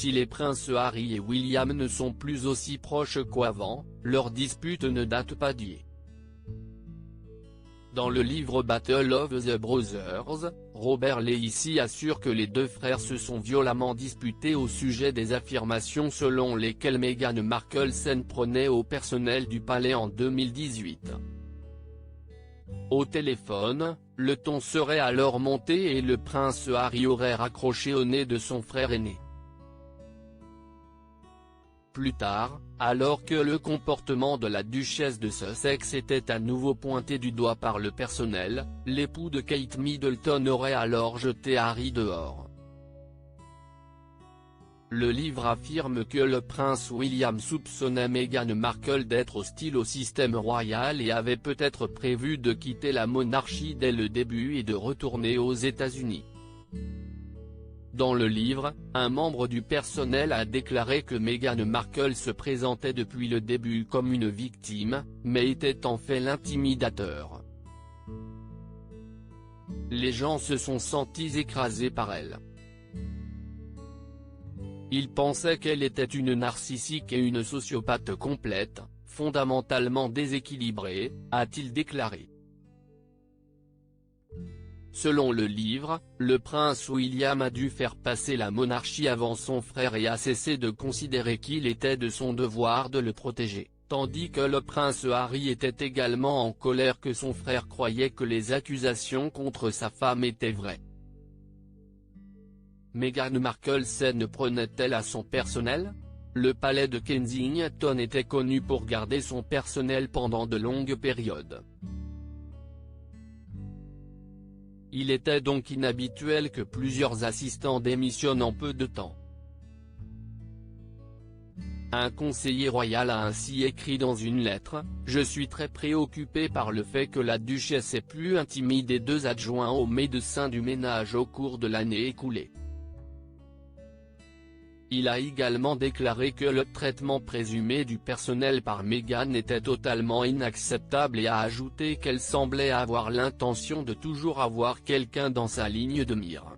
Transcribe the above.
Si les princes Harry et William ne sont plus aussi proches qu'avant, leur dispute ne date pas d'hier. Dans le livre Battle of the Brothers, Robert Lacey assure que les deux frères se sont violemment disputés au sujet des affirmations selon lesquelles Meghan Markle s'en prenait au personnel du palais en 2018. Au téléphone, le ton serait alors monté et le prince Harry aurait raccroché au nez de son frère aîné. Plus tard, alors que le comportement de la duchesse de Sussex était à nouveau pointé du doigt par le personnel, l'époux de Kate Middleton aurait alors jeté Harry dehors. Le livre affirme que le prince William soupçonnait Meghan Markle d'être hostile au système royal et avait peut-être prévu de quitter la monarchie dès le début et de retourner aux États-Unis. Dans le livre, un membre du personnel a déclaré que Meghan Markle se présentait depuis le début comme une victime, mais était en fait l'intimidateur. Les gens se sont sentis écrasés par elle. Ils pensaient qu'elle était une narcissique et une sociopathe complète, fondamentalement déséquilibrée, a-t-il déclaré. Selon le livre, le prince William a dû faire passer la monarchie avant son frère et a cessé de considérer qu'il était de son devoir de le protéger, tandis que le prince Harry était également en colère que son frère croyait que les accusations contre sa femme étaient vraies. Meghan Markle s'en prenait-elle à son personnel? Le palais de Kensington était connu pour garder son personnel pendant de longues périodes. Il était donc inhabituel que plusieurs assistants démissionnent en peu de temps. Un conseiller royal a ainsi écrit dans une lettre « Je suis très préoccupé par le fait que la duchesse ait pu intimider 2 adjoints au médecin du ménage au cours de l'année écoulée ». Il a également déclaré que le traitement présumé du personnel par Meghan était totalement inacceptable et a ajouté qu'elle semblait avoir l'intention de toujours avoir quelqu'un dans sa ligne de mire.